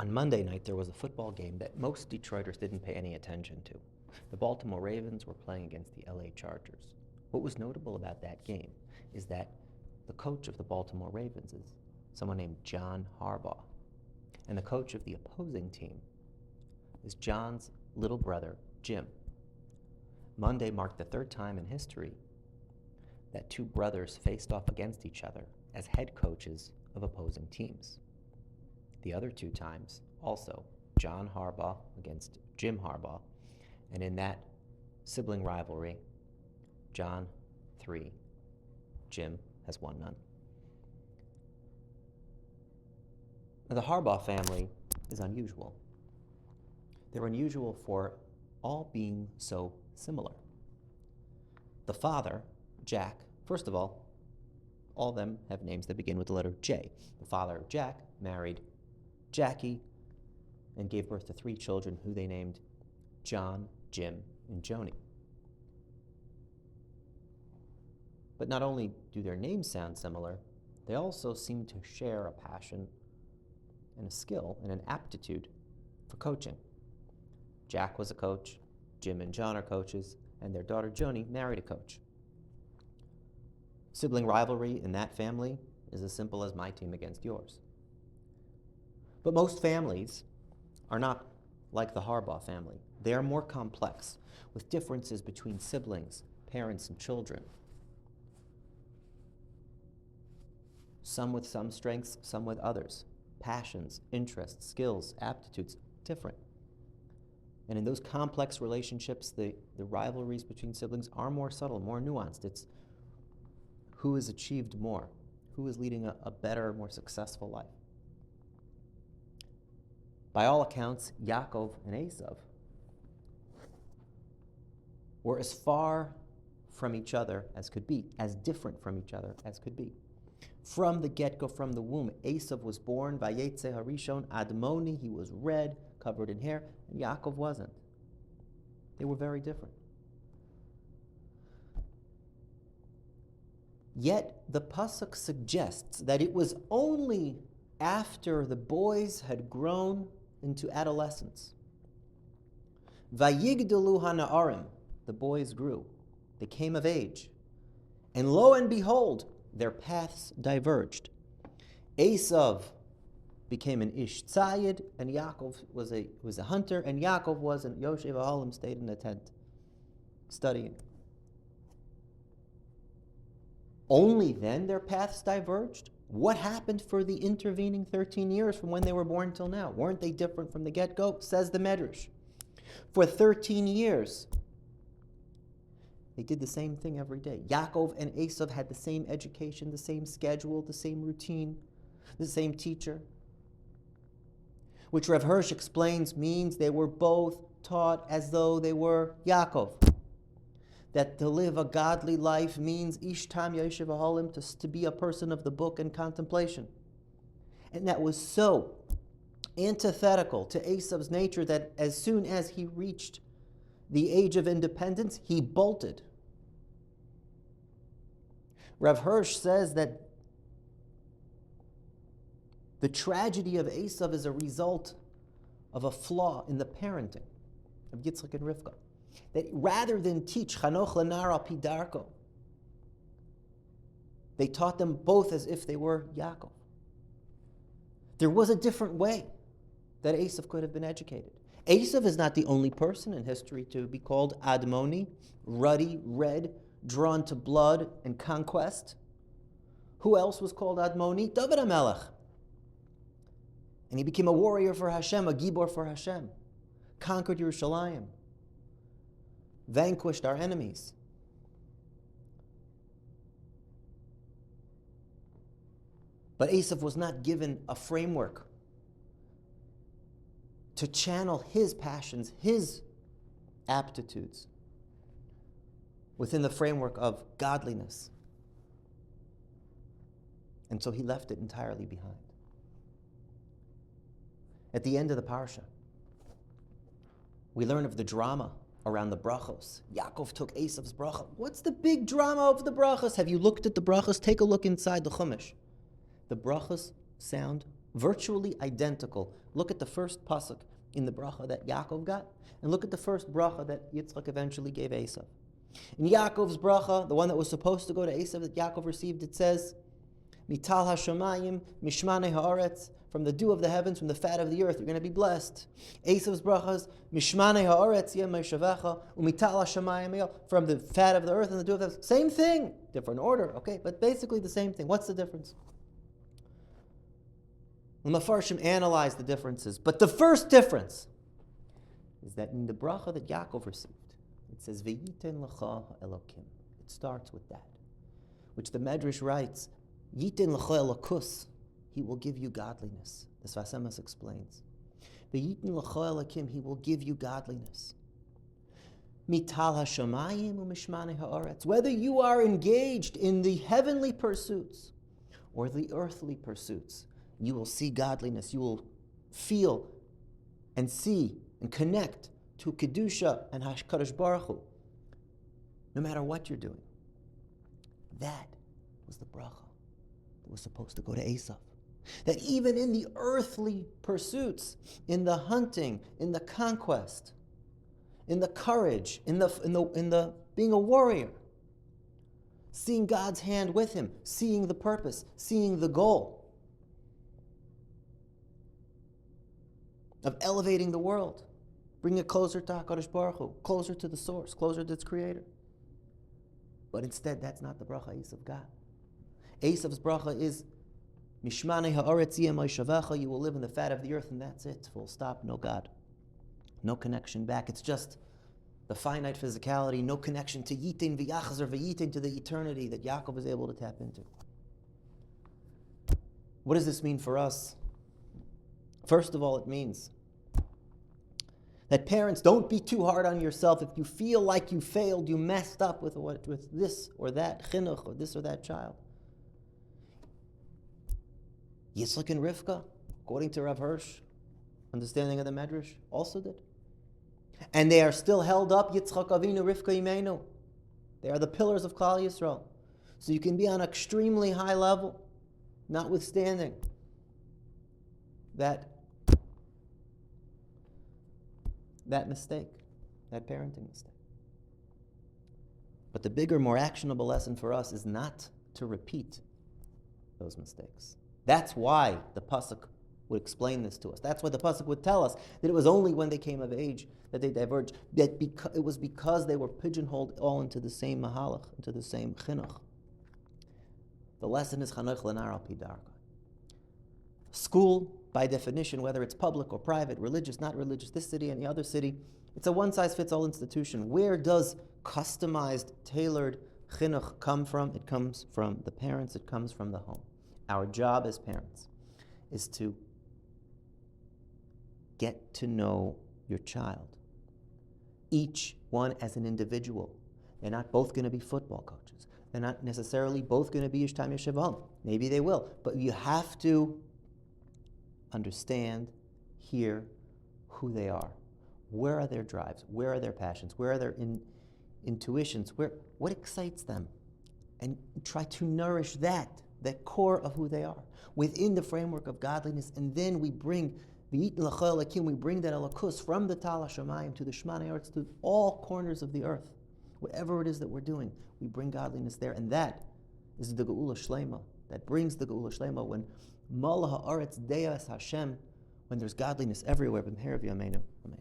On Monday night, there was a football game that most Detroiters didn't pay any attention to. The Baltimore Ravens were playing against the LA Chargers. What was notable about that game is that the coach of the Baltimore Ravens is someone named John Harbaugh, and the coach of the opposing team is John's little brother, Jim. Monday marked the third time in history that two brothers faced off against each other as head coaches of opposing teams. The other two times, also, John Harbaugh against Jim Harbaugh, and in that sibling rivalry, John 3, Jim has won none. Now, the Harbaugh family is unusual. They're unusual for all being so similar. The father, Jack, first of all of them have names that begin with the letter J. The father of Jack married Jackie and gave birth to 3 children who they named John, Jim, and Joni. But not only do their names sound similar, they also seem to share a passion and a skill and an aptitude for coaching. Jack was a coach, Jim and John are coaches, and their daughter Joni married a coach. Sibling rivalry in that family is as simple as my team against yours. But most families are not like the Harbaugh family. They are more complex, with differences between siblings, parents, and children. Some with some strengths, some with others. Passions, interests, skills, aptitudes, different. And in those complex relationships, the rivalries between siblings are more subtle, more nuanced. It's who has achieved more, who is leading a better, more successful life. By all accounts, Yaakov and Esav were as far from each other as could be, as different from each other as could be. From the get-go, from the womb, Esav was born, Vayetze Harishon Admoni, he was red, covered in hair, and Yaakov wasn't. They were very different. Yet the pasuk suggests that it was only after the boys had grown into adolescence. Vayigdalu hana'arim, the boys grew, they came of age, and lo and behold, their paths diverged. Esav became an ish tzayid, and Yaakov was a hunter, and Yaakov was an Yoshev Ahalim, stayed in a tent, studying. Only then their paths diverged? What happened for the intervening 13 years from when they were born till now? Weren't they different from the get-go? Says the Medrash. For 13 years, they did the same thing every day. Yaakov and Esav had the same education, the same schedule, the same routine, the same teacher. Which Rav Hirsch explains means they were both taught as though they were Yaakov. That to live a godly life means ishtam yoshev ahalim, to be a person of the book and contemplation. And that was so antithetical to Esav's nature that as soon as he reached the age of independence, he bolted. Rav Hirsch says that the tragedy of Esav is a result of a flaw in the parenting of Yitzchak and Rivka. That rather than teach Chanoch Lenar al Pi Darko, they taught them both as if they were Yaakov. There was a different way that Esav could have been educated. Esav is not the only person in history to be called Admoni, ruddy, red, drawn to blood and conquest. Who else was called Admoni? David HaMelech. And he became a warrior for Hashem, a gibor for Hashem. Conquered Yerushalayim. Vanquished our enemies. But Esav was not given a framework to channel his passions, his aptitudes within the framework of godliness. And so he left it entirely behind. At the end of the parsha, we learn of the drama around the brachos. Yaakov took Esav's bracha. What's the big drama of the brachos? Have you looked at the brachos? Take a look inside the Chumash. The brachos sound virtually identical. Look at the first pasuk in the bracha that Yaakov got, and look at the first bracha that Yitzchak eventually gave Esav. In Yaakov's bracha, the one that was supposed to go to Esav that Yaakov received, it says, Mital hashamayim, mishmane haaretz, from the dew of the heavens, from the fat of the earth, you're going to be blessed. Esav's brachas, mishmane haaretz yem meishavecha, umital hashamayim, from the fat of the earth and the dew of the heavens. Same thing, different order, okay, but basically the same thing. What's the difference? The Mefarshim analyze the differences, but the first difference is that in the bracha that Yaakov received, it says, V'yiten l'cha Elokim. It starts with that, which the Medrash writes, Yiten l'cha Elokus, he will give you godliness. The Sfas Emes explains. V'yiten l'cha Elokim, he will give you godliness. Mital hashamayim u'mishmane haaretz. Whether you are engaged in the heavenly pursuits or the earthly pursuits, you will see godliness. You will feel and see and connect to Kedusha and HaKadosh Baruch Hu, no matter what you're doing. That was the bracha that was supposed to go to Esav. That even in the earthly pursuits, in the hunting, in the conquest, in the courage, in the being a warrior, seeing God's hand with him, seeing the purpose, seeing the goal of elevating the world, bringing it closer to HaKadosh Baruch Hu, closer to the source, closer to its creator. But instead, that's not the bracha Esav got. Esav's bracha is, Mishmane ha'aretz yeh moishavecha, you will live in the fat of the earth, and that's it, full stop, no God. No connection back. It's just the finite physicality, no connection to yitin v'yachzer v'yitin, to the eternity that Yaakov is able to tap into. What does this mean for us? First of all, it means that parents, don't be too hard on yourself if you feel like you failed, you messed up with this or that chinuch or this or that child. Yitzchak and Rivka, according to Rav Hirsch, understanding of the Medrash, also did. And they are still held up, Yitzchak Avinu, Rivka Imenu. They are the pillars of Klal Yisrael. So you can be on an extremely high level, notwithstanding that mistake, that parenting mistake. But the bigger, more actionable lesson for us is not to repeat those mistakes. That's why the pasuk would explain this to us. That's why the pasuk would tell us that it was only when they came of age that they diverged. That it was because they were pigeonholed all into the same mahalach, into the same chinuch. The lesson is chanuch lenar al pi darka. School, by definition, whether it's public or private, religious, not religious, this city and the other city, it's a one-size-fits-all institution. Where does customized, tailored chinuch come from? It comes from the parents. It comes from the home. Our job as parents is to get to know your child, each one as an individual. They're not both going to be football coaches. They're not necessarily both going to be Ishtam Yeshivam. Maybe they will, but you have to understand, hear who they are. Where are their drives? Where are their passions? Where are their intuitions? What excites them? And try to nourish that core of who they are within the framework of godliness. And then we bring we bring that alakus from the Tal HaShamayim to the Shmana Eretz, to all corners of the earth. Whatever it is that we're doing, we bring godliness there. And that is the Geula Shlema. That brings the Geula Shlema when Malach Haaretz Deas Hashem, when there's godliness everywhere. B'meherav Yameinu. Amen.